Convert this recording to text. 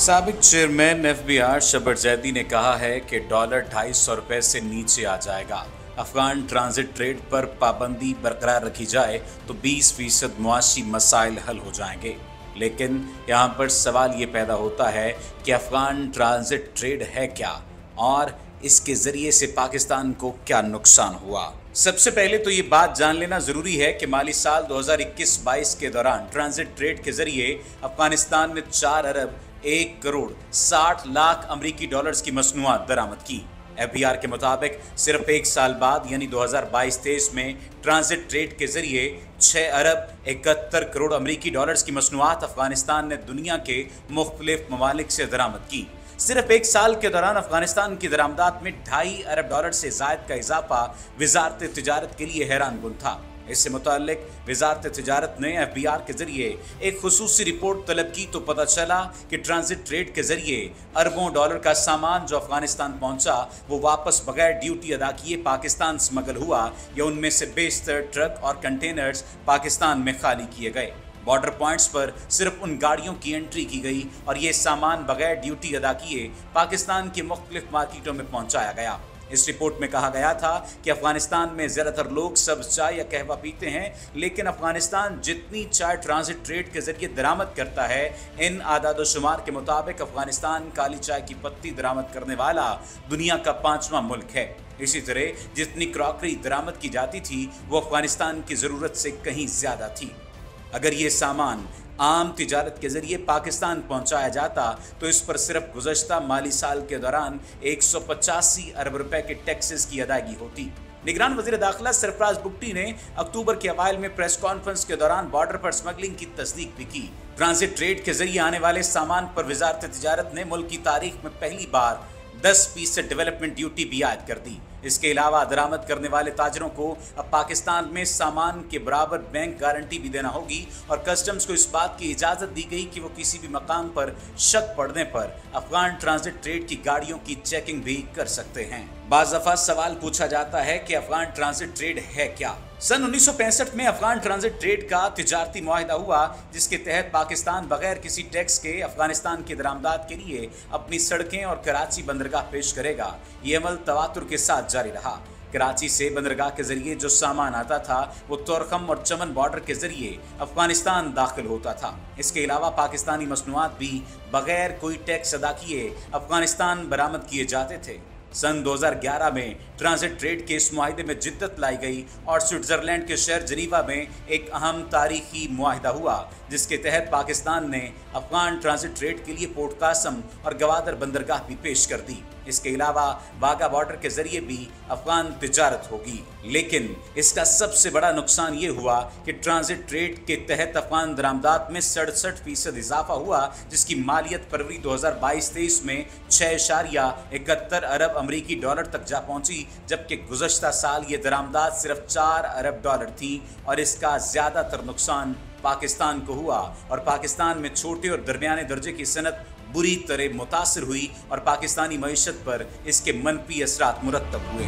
साबिक chairman FBR शबर जैदी ने कहा है कि डॉलर 250 रुपए से नीचे आ जाएगा। अफगान ट्रांजिट ट्रेड पर पाबंदी बरकरार रखी जाए तो 20% मुआशी मसाइल हल हो जाएंगे। लेकिन यहाँ पर सवाल ये पैदा होता है कि अफगान ट्रांजिट ट्रेड है क्या और इसके जरिए से पाकिस्तान को क्या नुकसान हुआ। सबसे पहले तो ये बात जान लेना जरूरी है कि माली साल 2021-22 के दौरान ट्रांजिट ट्रेड के जरिए अफगानिस्तान ने 4 अरब 1 करोड़ 60 लाख अमरीकी डॉलर्स की मसनूआत दरामद की। एफबीआर के मुताबिक सिर्फ एक साल बाद यानी 2022-23 में ट्रांजिट ट्रेड के जरिए 6 अरब 71 करोड़ अमरीकी डॉलर्स की मसनूआत अफगानिस्तान ने दुनिया के मुख्तलिफ ममालिक से दरामद की। सिर्फ एक साल के दौरान अफगानिस्तान की दरामदात में 2.5 अरब डॉलर से जायद का इजाफा वजारत तिजारत के लिए हैरानकुन था। इससे मुताल्लिक वजारत तिजारत ने एफबीआर के जरिए एक खुसूसी रिपोर्ट तलब की तो पता चला कि ट्रांजिट ट्रेड के जरिए अरबों डॉलर का सामान जो अफगानिस्तान पहुंचा वो वापस बगैर ड्यूटी अदा किए पाकिस्तान स्मगल हुआ या उनमें से बेशतर ट्रक और कंटेनर्स पाकिस्तान में खाली किए गए। बॉर्डर पॉइंट्स पर सिर्फ उन गाड़ियों की एंट्री की गई और ये सामान बगैर ड्यूटी अदा किए पाकिस्तान की मुख्तलिफ मार्केटों में पहुंचाया गया। इस रिपोर्ट में कहा गया था कि अफगानिस्तान में ज़्यादातर लोग सब्ज़ चाय या कहवा पीते हैं, लेकिन अफगानिस्तान जितनी चाय ट्रांजिट ट्रेड के जरिए दरामद करता है, इन आदाद शुमार के मुताबिक अफगानिस्तान काली चाय की पत्ती दरामद करने वाला दुनिया का 5वां मुल्क है। इसी तरह जितनी क्रॉकरी दरामद की जाती थी वो अफगानिस्तान की ज़रूरत से कहीं ज़्यादा थी। अगर ये सामान आम तिजारत के जरिए पाकिस्तान पहुंचाया जाता तो इस पर सिर्फ गुज़श्ता माली साल के दौरान 185 अरब रुपए के टैक्सेस की अदायगी होती। निगरान वज़ीर दाखिला सरफराज बुगटी ने अक्टूबर के अवाइल में प्रेस कॉन्फ्रेंस के दौरान बॉर्डर पर स्मगलिंग की तस्दीक भी की। ट्रांजिट ट्रेड के जरिए आने वाले सामान पर वजारत तिजारत ने मुल्क की तारीख में पहली बार 10% डेवलपमेंट ड्यूटी भी आयद कर दी। इसके अलावा दरामद करने वाले ताजरों को अब पाकिस्तान में सामान के बराबर बैंक गारंटी भी देना होगी और कस्टम्स को इस बात की इजाज़त दी गई कि वो किसी भी मकाम पर शक पड़ने पर अफगान ट्रांजिट ट्रेड की गाड़ियों की चेकिंग भी कर सकते हैं। बाज़ दफ़ा सवाल पूछा जाता है कि अफगान ट्रांजिट ट्रेड है क्या। सन 1965 में अफगान ट्रांजिट ट्रेड का तिजारती मुआहिदा हुआ जिसके तहत पाकिस्तान बगैर किसी टैक्स के अफगानिस्तान की दरामदात के लिए अपनी सड़कें और कराची बंदरगाह पेश करेगा। ये अमल तवातुर के साथ जारी रहा। कराची से बंदरगाह के जरिए जो सामान आता था वो तोरखम और चमन बॉर्डर के जरिए अफगानिस्तान दाखिल होता था। इसके अलावा पाकिस्तानी मसनूआत भी बगैर कोई टैक्स अदा किए अफगानिस्तान बरामद किए जाते थे। सन 2011 में ट्रांजिट ट्रेड के इस मुआहिदे में जिद्दत लाई गई और स्विट्जरलैंड के शहर जनीवा में एक अहम तारीखी मुआहिदा हुआ जिसके तहत पाकिस्तान ने अफगान ट्रांजिट ट्रेड के लिए पोर्ट कासम और गवादर बंदरगाह भी पेश कर दी। इसके अलावा वाघा बॉर्डर के जरिए भी अफगान तिजारत होगी। लेकिन इसका सबसे बड़ा नुकसान ये हुआ कि ट्रांजिट ट्रेड के तहत अफगान दरामदात में 67% इजाफा हुआ जिसकी मालियत फरवरी 2022-23 में 6.71 अरब अमरीकी डॉलर तक जा पहुंची, जबकि गुज़श्ता साल ये दरामदात सिर्फ 4 अरब डॉलर थी और इसका ज़्यादातर नुकसान पाकिस्तान को हुआ और पाकिस्तान में छोटे और दरमियाने दर्जे की सनत बुरी तरह मुतासिर हुई और पाकिस्तानी मईशत पर इसके मनफी असरात मुरतब हुए।